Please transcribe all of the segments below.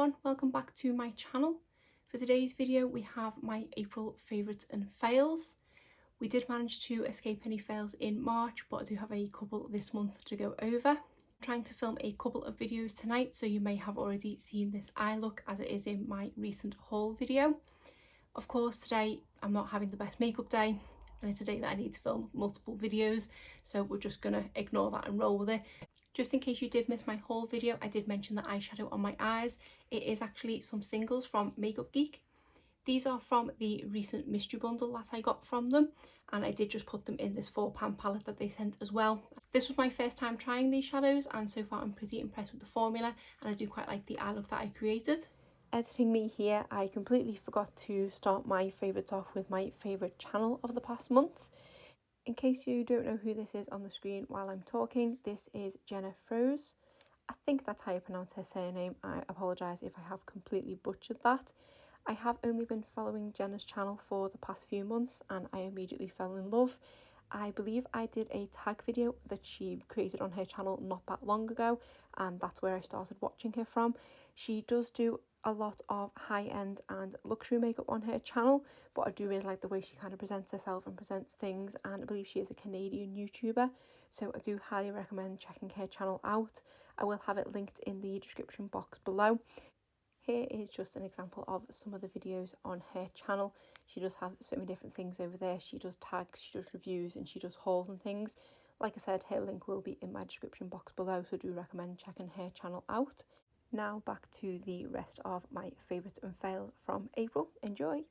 everyone, welcome back to my channel. For today's video we have my April favourites and fails. We did manage to escape any fails in March, but I do have a couple this month to go over. I'm trying to film a couple of videos tonight, so you may have already seen this eye look as it is in my recent haul video. Of course today I'm not having the best makeup day and it's a day that I need to film multiple videos, so we're just gonna ignore that and roll with it. Just in case you did miss my haul video, I did mention the eyeshadow on my eyes. It is actually some singles from Makeup Geek. These are from the recent mystery bundle that I got from them, and I did just put them in this £4 palette that they sent as well. This was my first time trying these shadows, and so far I'm pretty impressed with the formula, and I do quite like the eye look that I created. Editing me here, I completely forgot to start my favourites off with my favourite channel of the past month. In case you don't know who this is on the screen while I'm talking, this is Jena Froese. I think that's how you pronounce her surname. I apologise if I have completely butchered that. I have only been following Jena's channel for the past few months and I immediately fell in love. I believe I did a tag video that she created on her channel not that long ago, and that's where I started watching her from. She does do a lot of high-end and luxury makeup on her channel, but I do really like the way she kind of presents herself and presents things, and I believe she is a Canadian YouTuber, so I do highly recommend checking her channel out. I will have it linked in the description box below. Here is just an example of some of the videos on her channel. She does have so many different things over there. She does tags, she does reviews, and she does hauls and things. Like I said, her link will be in my description box below, so do recommend checking her channel out. Now back to the rest of my favourites and fails from April. Enjoy!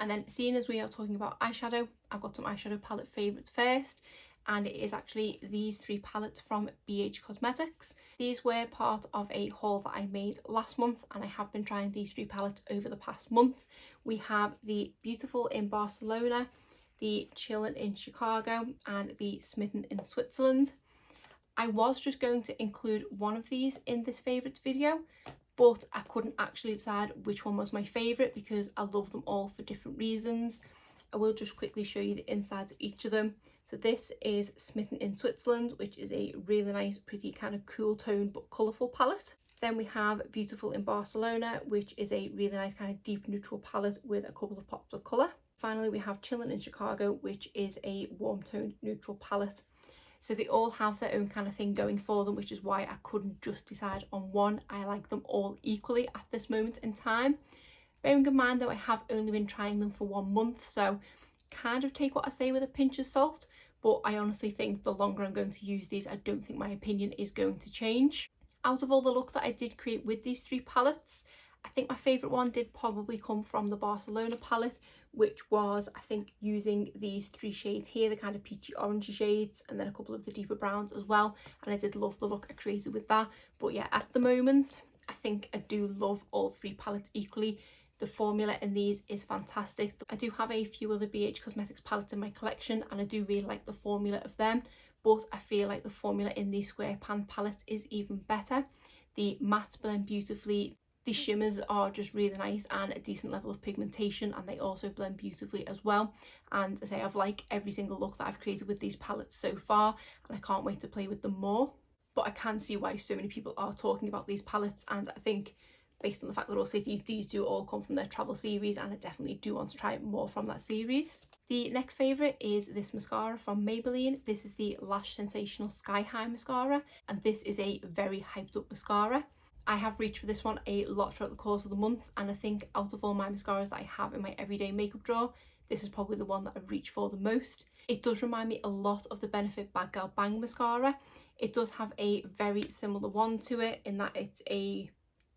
And then, seeing as we are talking about eyeshadow, I've got some eyeshadow palette favourites first, and it is actually these three palettes from BH Cosmetics. These were part of a haul that I made last month, and I have been trying these three palettes over the past month. We have the Beautiful in Barcelona, the Chillin' in Chicago, and the Smitten in Switzerland. I was just going to include one of these in this favourites video, but I couldn't actually decide which one was my favourite because I love them all for different reasons. I will just quickly show you the insides of each of them. So this is Smitten in Switzerland, which is a really nice, pretty kind of cool tone but colourful palette. Then we have Beautiful in Barcelona, which is a really nice kind of deep neutral palette with a couple of pops of colour. Finally, we have Chillin' in Chicago, which is a warm toned neutral palette. So they all have their own kind of thing going for them, which is why I couldn't just decide on one. I like them all equally at this moment in time. Bearing in mind though, I have only been trying them for 1 month, so kind of take what I say with a pinch of salt, but I honestly think the longer I'm going to use these, I don't think my opinion is going to change. Out of all the looks that I did create with these three palettes, I think my favourite one did probably come from the Barcelona palette, which was, I think, using these three shades here, the kind of peachy orangey shades, and then a couple of the deeper browns as well, and I did love the look I created with that. But yeah, at the moment I think I do love all three palettes equally. The formula in these is fantastic. I do have a few other BH Cosmetics palettes in my collection and I do really like the formula of them, but I feel like the formula in these square pan palettes is even better. The mattes blend beautifully. The shimmers are just really nice and a decent level of pigmentation, and they also blend beautifully as well. And I say I've liked every single look that I've created with these palettes so far, and I can't wait to play with them more. But I can see why so many people are talking about these palettes, and I think based on the fact that all cities, these do all come from their travel series, and I definitely do want to try more from that series. The next favourite is this mascara from Maybelline. This is the Lash Sensational Sky High mascara, and this is a very hyped up mascara. I have reached for this one a lot throughout the course of the month, and I think out of all my mascaras that I have in my everyday makeup drawer, this is probably the one that I've reached for the most. It does remind me a lot of the Benefit Bad Girl Bang mascara. It does have a very similar one to it in that it's a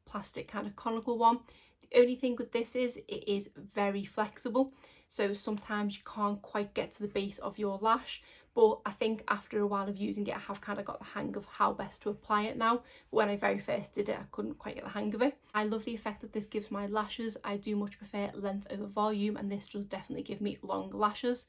plastic kind of conical one. The only thing with this is it is very flexible, so sometimes you can't quite get to the base of your lash, but I think after a while of using it I have kind of got the hang of how best to apply it now. But when I very first did it I couldn't quite get the hang of it. I love the effect that this gives my lashes. I do much prefer length over volume, and this does definitely give me long lashes.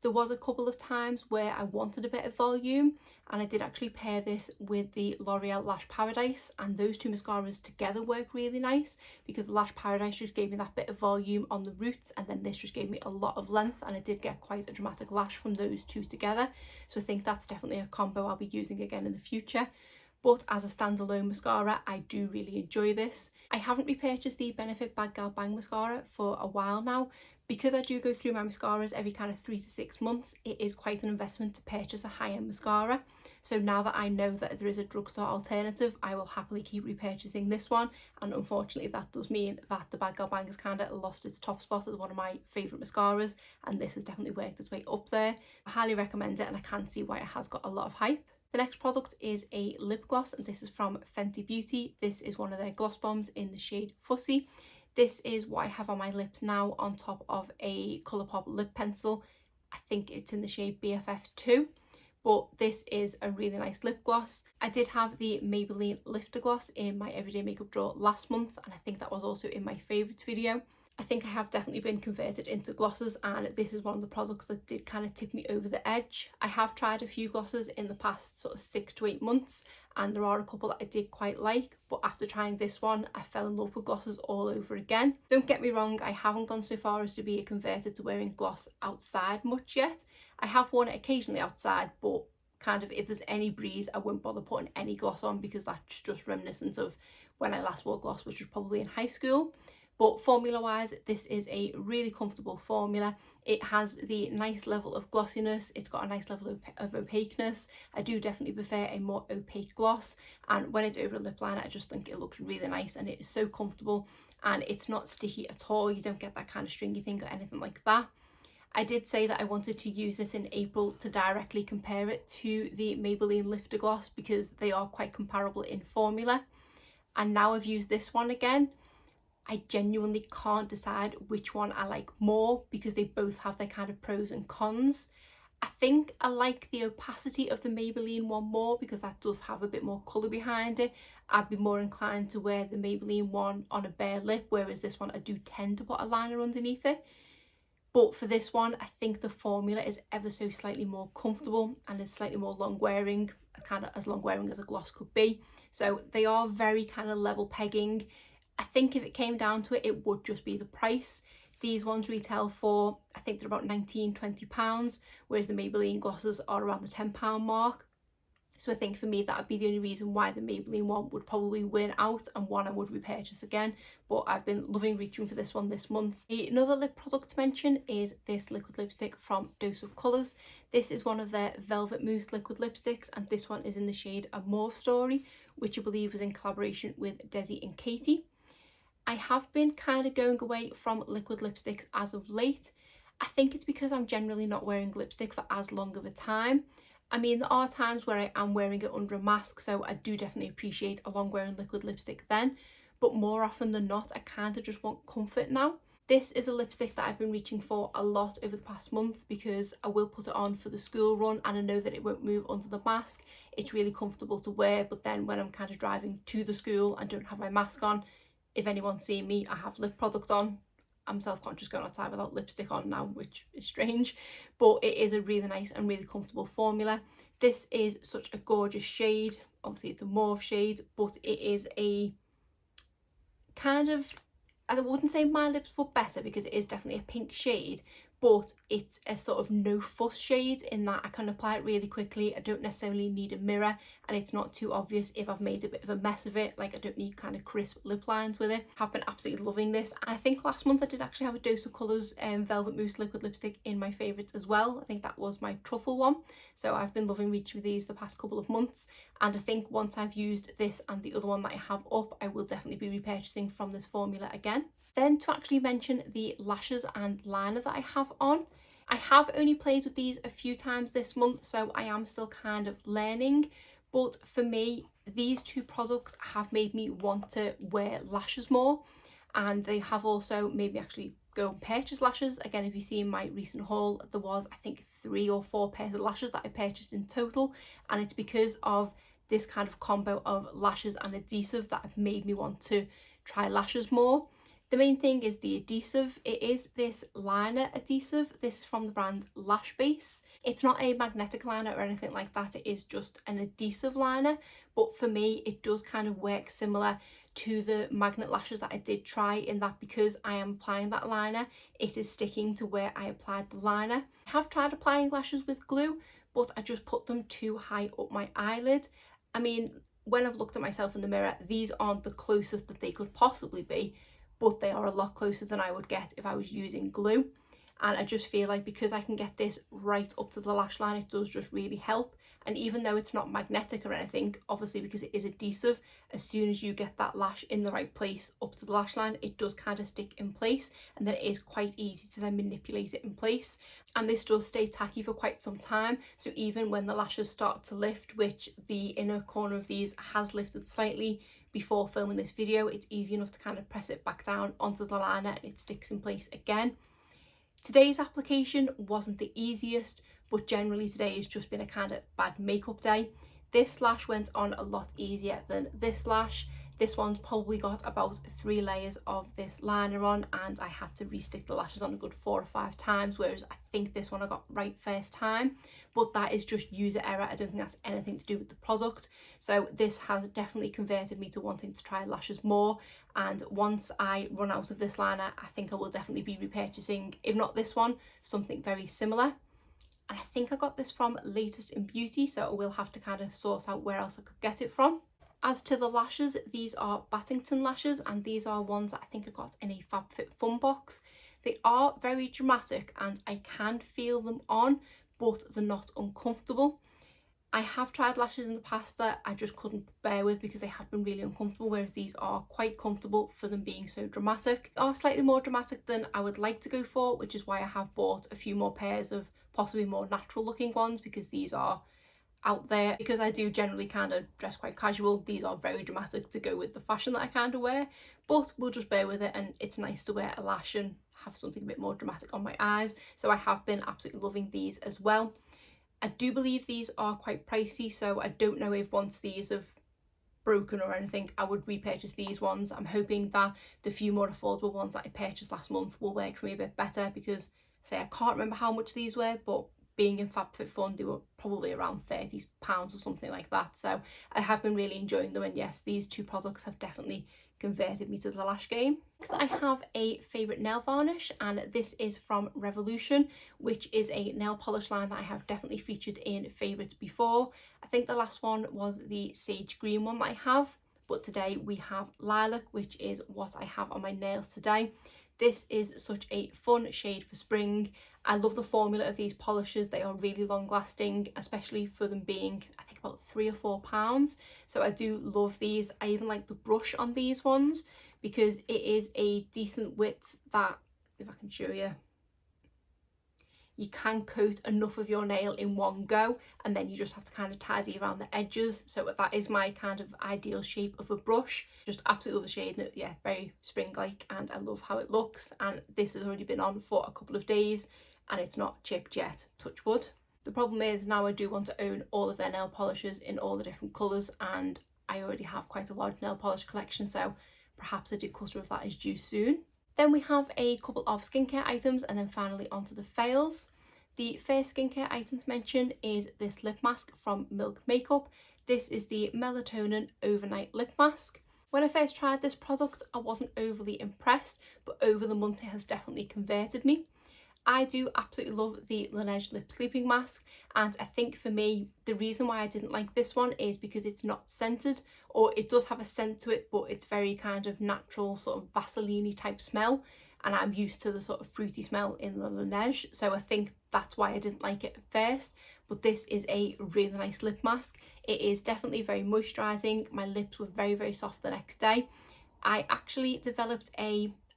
There was a couple of times where I wanted a bit of volume, and I did actually pair this with the L'Oreal Lash Paradise, and those two mascaras together work really nice because Lash Paradise just gave me that bit of volume on the roots, and then this just gave me a lot of length, and I did get quite a dramatic lash from those two together. So I think that's definitely a combo I'll be using again in the future. but as a standalone mascara I do really enjoy this. I haven't repurchased the Benefit Bad Gal Bang mascara for a while now. Because I do go through my mascaras every kind of 3 to 6 months, it is quite an investment to purchase a high-end mascara. So now that I know that there is a drugstore alternative, I will happily keep repurchasing this one. And unfortunately that does mean that the Bad Gal Bang has kind of lost its top spot as one of my favourite mascaras, and this has definitely worked its way up there. I highly recommend it, and I can see why it has got a lot of hype. The next product is a lip gloss, and this is from Fenty Beauty. This is one of their gloss bombs in the shade Fussy. This is what I have on my lips now on top of a Colourpop lip pencil. I think it's in the shade BFF2, but this is a really nice lip gloss. I did have the Maybelline Lifter Gloss in my everyday makeup drawer last month, and I think that was also in my favourites video. I think I have definitely been converted into glosses, and this is one of the products that did kind of tip me over the edge. I have tried a few glosses in the past sort of 6 to 8 months, and there are a couple that I did quite like, but after trying this one I fell in love with glosses all over again. Don't get me wrong, I haven't gone so far as to be converted to wearing gloss outside much yet. I have worn it occasionally outside, but kind of if there's any breeze I won't bother putting any gloss on, because that's just reminiscent of when I last wore gloss, which was probably in high school. But formula wise, this is a really comfortable formula. It has the nice level of glossiness, it's got a nice level of opaqueness. I do definitely prefer a more opaque gloss, and when it's over a lip liner I just think it looks really nice, and it is so comfortable, and it's not sticky at all. You don't get that kind of stringy thing or anything like that. I did say that I wanted to use this in April to directly compare it to the Maybelline Lifter Gloss, because they are quite comparable in formula, and now I've used this one again. I genuinely can't decide which one I like more, because they both have their kind of pros and cons. I think I like the opacity of the Maybelline one more, because that does have a bit more colour behind it. I'd be more inclined to wear the Maybelline one on a bare lip, whereas this one I do tend to put a liner underneath it. But for this one, I think the formula is ever so slightly more comfortable and is slightly more long wearing, kind of as long wearing as a gloss could be. So they are very kind of level pegging. I think if it came down to it, it would just be the price. These ones retail for, I think they're about £19–20, whereas the Maybelline glosses are around the £10 mark. So I think for me that would be the only reason why the Maybelline one would probably win out, and one I would repurchase again. But I've been loving reaching for this one this month. Another lip product to mention is this liquid lipstick from Dose of Colours. This is one of their Velvet Mousse liquid lipsticks, and this one is in the shade A Mauve Story, which I believe was in collaboration with Desi and Katie. I have been kind of going away from liquid lipsticks as of late. I think it's because I'm generally not wearing lipstick for as long of a time. I mean, there are times where I am wearing it under a mask, so I do definitely appreciate a long wearing liquid lipstick then, but more often than not I kind of just want comfort now. This is a lipstick that I've been reaching for a lot over the past month, because I will put it on for the school run and I know that it won't move under the mask. It's really comfortable to wear, but then when I'm kind of driving to the school and don't have my mask on, if anyone's seeing me, I have lip product on. I'm self-conscious going outside without lipstick on now, which is strange, but it is a really nice and really comfortable formula. This is such a gorgeous shade. Obviously it's a mauve shade, but it is a kind of, I wouldn't say My Lips But Better, because it is definitely a pink shade, but it's a sort of no fuss shade in that I can apply it really quickly. I don't necessarily need a mirror, and it's not too obvious if I've made a bit of a mess of it. Like, I don't need kind of crisp lip lines with it. I've been absolutely loving this. And I think last month I did actually have a Dose of Colours Velvet Mousse liquid lipstick in my favourites as well. I think that was my truffle one. So I've been loving reaching for these the past couple of months, and I think once I've used this and the other one that I have up, I will definitely be repurchasing from this formula again. Then to actually mention the lashes and liner that I have on. I have only played with these a few times this month, so I am still kind of learning, but for me these two products have made me want to wear lashes more, and they have also made me actually go and purchase lashes. Again, if you see in my recent haul, there was I think 3 or 4 pairs of lashes that I purchased in total, and it's because of this kind of combo of lashes and adhesive that have made me want to try lashes more. The main thing is the adhesive. It is this liner adhesive. This is from the brand Lash Base. It's not a magnetic liner or anything like that. It is just an adhesive liner. But for me, it does kind of work similar to the magnet lashes that I did try, in that because I am applying that liner, it is sticking to where I applied the liner. I have tried applying lashes with glue, but I just put them too high up my eyelid. I mean, when I've looked at myself in the mirror, these aren't the closest that they could possibly be, but they are a lot closer than I would get if I was using glue. And I just feel like because I can get this right up to the lash line, it does just really help. And even though it's not magnetic or anything, obviously because it is adhesive, as soon as you get that lash in the right place up to the lash line, it does kind of stick in place, and then it is quite easy to then manipulate it in place. And this does stay tacky for quite some time, so even when the lashes start to lift, which the inner corner of these has lifted slightly before filming this video, it's easy enough to kind of press it back down onto the liner and it sticks in place again. Today's application wasn't the easiest, but generally today has just been a kind of bad makeup day. This lash went on a lot easier than this lash. This one's probably got about 3 layers of this liner on, and I had to restick the lashes on a good 4 or 5 times, whereas I think this one I got right first time. But that is just user error. I don't think that's anything to do with the product. So this has definitely converted me to wanting to try lashes more. And once I run out of this liner, I think I will definitely be repurchasing, if not this one, something very similar. And I think I got this from Latest in Beauty, so I will have to kind of sort out where else I could get it from. As to the lashes, these are Battington lashes, and these are ones that I think I got in a FabFitFun box. They are very dramatic and I can feel them on, but they're not uncomfortable. I have tried lashes in the past that I just couldn't bear with because they have been really uncomfortable, whereas these are quite comfortable for them being so dramatic. They are slightly more dramatic than I would like to go for, which is why I have bought a few more pairs of possibly more natural looking ones, because these are out there. Because I do generally kind of dress quite casual, these are very dramatic to go with the fashion that I kind of wear, but we'll just bear with it, and it's nice to wear a lash and have something a bit more dramatic on my eyes. So I have been absolutely loving these as well. I do believe these are quite pricey, so I don't know if once these have broken or anything, I would repurchase these ones. I'm hoping that the few more affordable ones that I purchased last month will work for me a bit better, because say I can't remember how much these were, but being in FabFitFun, they were probably around £30 or something like that. So I have been really enjoying them, and yes, these 2 products have definitely converted me to the lash game. Next, I have a favourite nail varnish, and this is from Revolution, which is a nail polish line that I have definitely featured in favourites before. I think the last one was the sage green one that I have, but today we have lilac, which is what I have on my nails today. This is such a fun shade for spring. I love the formula of these polishes. They are really long lasting, especially for them being, I think, about £3 or £4. So I do love these. I even like the brush on these ones because it is a decent width that, if I can show you, you can coat enough of your nail in one go, and then you just have to kind of tidy around the edges. So that is my kind of ideal shape of a brush. Just absolutely love the shade, and yeah, very spring-like, and I love how it looks. And this has already been on for a couple of days and it's not chipped yet, touch wood. The problem is now I do want to own all of their nail polishes in all the different colours, and I already have quite a large nail polish collection, so perhaps a declutter of that is due soon. Then we have a couple of skincare items, and then finally onto the fails. The first skincare item to mention is this lip mask from Milk Makeup. This is the Melatonin Overnight Lip Mask. When I first tried this product, I wasn't overly impressed, but over the month it has definitely converted me. I do absolutely love the Laneige Lip Sleeping Mask, and I think for me the reason why I didn't like this one is because it's not scented, or it does have a scent to it, but it's very kind of natural, sort of Vaseline type smell, and I'm used to the sort of fruity smell in the Laneige, so I think that's why I didn't like it at first. But this is a really nice lip mask. It is definitely very moisturising. My lips were very, very soft the next day. I actually developed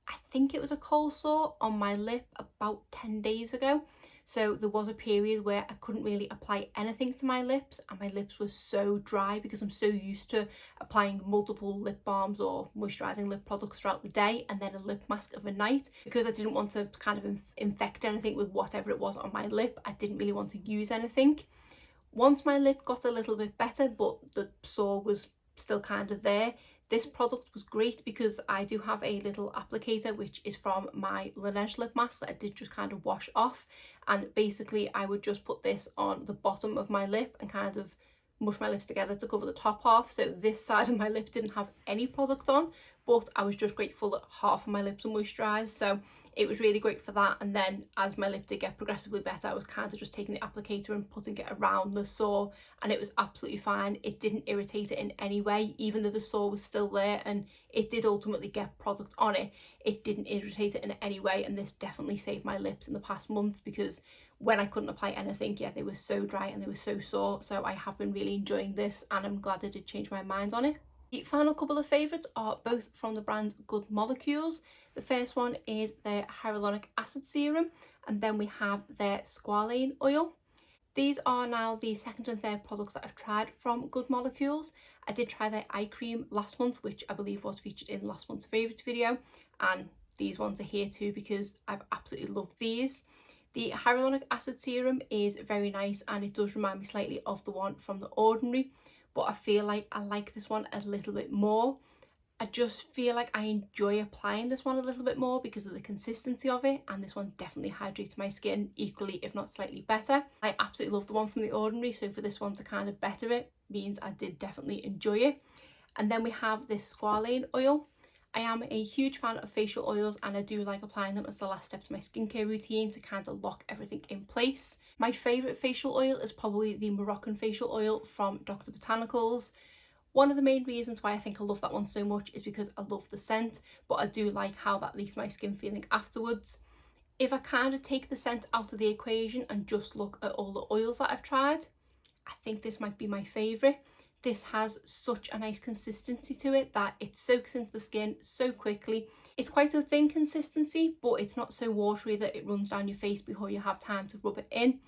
I think it was a cold sore on my lip about 10 days ago. So there was a period where I couldn't really apply anything to my lips, and my lips were so dry because I'm so used to applying multiple lip balms or moisturising lip products throughout the day and then a lip mask of a night. Because I didn't want to kind of infect anything with whatever it was on my lip, I didn't really want to use anything. Once my lip got a little bit better, but the sore was still kind of there, this product was great because I do have a little applicator which is from my Laneige lip mask that I did just kind of wash off, and basically I would just put this on the bottom of my lip and kind of mush my lips together to cover the top half. So this side of my lip didn't have any product on, but I was just grateful that half of my lips were moisturised, so it was really great for that. And then as my lip did get progressively better, I was kind of just taking the applicator and putting it around the sore, and it was absolutely fine. It didn't irritate it in any way, even though the sore was still there and it did ultimately get product on it. It didn't irritate it in any way, and this definitely saved my lips in the past month, because when I couldn't apply anything, yeah, they were so dry and they were so sore. So I have been really enjoying this, and I'm glad I did change my mind on it. The final couple of favourites are both from the brand Good Molecules. The first one is their hyaluronic acid serum, and then we have their squalane oil. These are now the second and third products that I've tried from Good Molecules. I did try their eye cream last month, which I believe was featured in last month's favourites video, and these ones are here too because I've absolutely loved these. The hyaluronic acid serum is very nice, and it does remind me slightly of the one from The Ordinary, but I feel like I like this one a little bit more. I just feel like I enjoy applying this one a little bit more because of the consistency of it, and this one definitely hydrates my skin equally, if not slightly better. I absolutely love the one from The Ordinary, so for this one to kind of better it means I did definitely enjoy it. And then we have this squalane oil. I am a huge fan of facial oils, and I do like applying them as the last step to my skincare routine to kind of lock everything in place. My favourite facial oil is probably the Moroccan facial oil from Dr. Botanicals. One of the main reasons why I think I love that one so much is because I love the scent, but I do like how that leaves my skin feeling afterwards. If I kind of take the scent out of the equation and just look at all the oils that I've tried, I think this might be my favourite. This has such a nice consistency to it that it soaks into the skin so quickly. It's quite a thin consistency, but it's not so watery that it runs down your face before you have time to rub it in.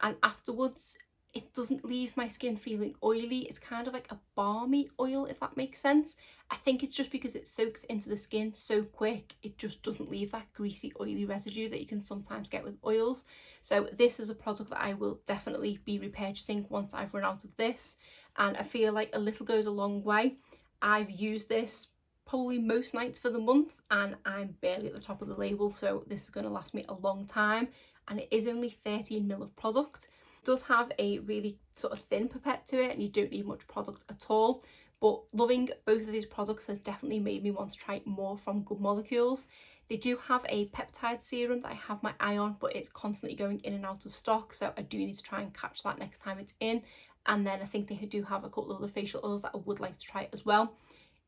And afterwards, it doesn't leave my skin feeling oily. It's kind of like a balmy oil, if that makes sense. I think it's just because it soaks into the skin so quick, it just doesn't leave that greasy, oily residue that you can sometimes get with oils. So this is a product that I will definitely be repurchasing once I've run out of this. And I feel like a little goes a long way. I've used this probably most nights for the month, and I'm barely at the top of the label, so this is going to last me a long time. And it is only 13 ml of product. It does have a really sort of thin pipette to it, and you don't need much product at all. But loving both of these products has definitely made me want to try more from Good Molecules. They do have a peptide serum that I have my eye on, but it's constantly going in and out of stock, so I do need to try and catch that next time it's in. And then I think they do have a couple of other facial oils that I would like to try as well.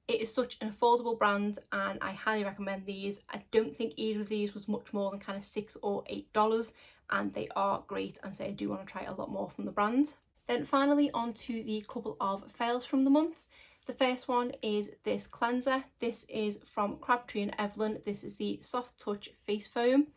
It is such an affordable brand, and I highly recommend these. I don't think either of these was much more than kind of $6 or $8, and they are great, and so I do want to try a lot more from the brand. Then finally on to the couple of fails from the month. The first one is this cleanser. This is from Crabtree and Evelyn. This is the Soft Touch Face Foam.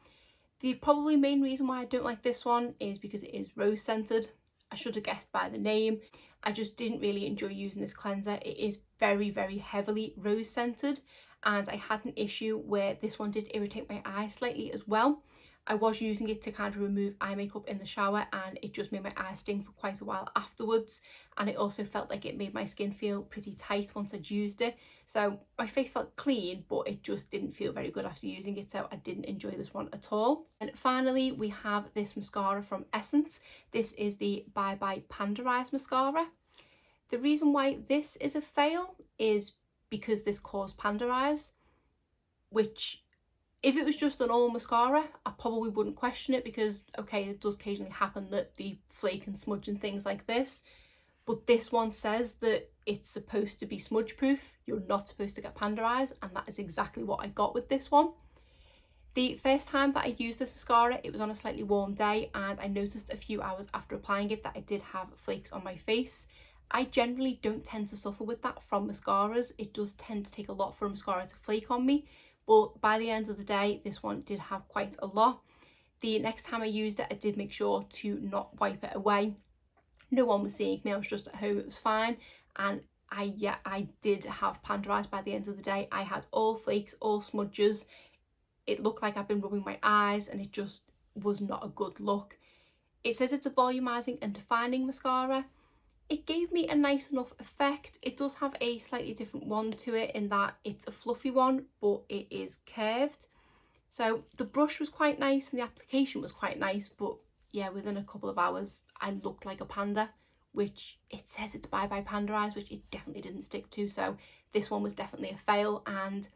The probably main reason why I don't like this one is because it is rose scented. I should have guessed by the name. I just didn't really enjoy using this cleanser. It is very, very heavily rose scented, and I had an issue where this one did irritate my eyes slightly as well. I was using it to kind of remove eye makeup in the shower, and it just made my eyes sting for quite a while afterwards, and it also felt like it made my skin feel pretty tight once I'd used it. So my face felt clean, but it just didn't feel very good after using it, so I didn't enjoy this one at all. And finally we have this mascara from Essence. This is the Bye Bye Panda Eyes mascara. The reason why this is a fail is because this caused panda eyes, which if it was just an normal mascara, I probably wouldn't question it, because okay, it does occasionally happen that the flake and smudge and things like this, but this one says that it's supposed to be smudge proof. You're not supposed to get panda eyes, and that is exactly what I got with this one. The first time that I used this mascara, it was on a slightly warm day, and I noticed a few hours after applying it that I did have flakes on my face. I generally don't tend to suffer with that from mascaras. It does tend to take a lot for a mascara to flake on me, but by the end of the day, this one did have quite a lot. The next time I used it, I did make sure to not wipe it away. No one was seeing me, I was just at home, it was fine. And I did have panda eyes by the end of the day. I had all flakes, all smudges. It looked like I'd been rubbing my eyes, and it just was not a good look. It says it's a volumizing and defining mascara. It gave me a nice enough effect. It does have a slightly different wand to it in that it's a fluffy one, but it is curved. So the brush was quite nice and the application was quite nice, but yeah, within a couple of hours I looked like a panda, which it says it's Bye Bye Panda Eyes, which it definitely didn't stick to, so this one was definitely a fail. And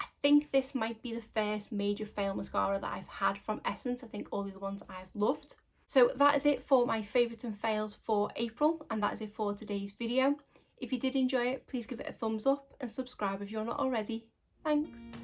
I think this might be the first major fail mascara that I've had from Essence. I think all the other ones I've loved. So that is it for my favourites and fails for April, and that is it for today's video. If you did enjoy it, please give it a thumbs up and subscribe if you're not already. Thanks!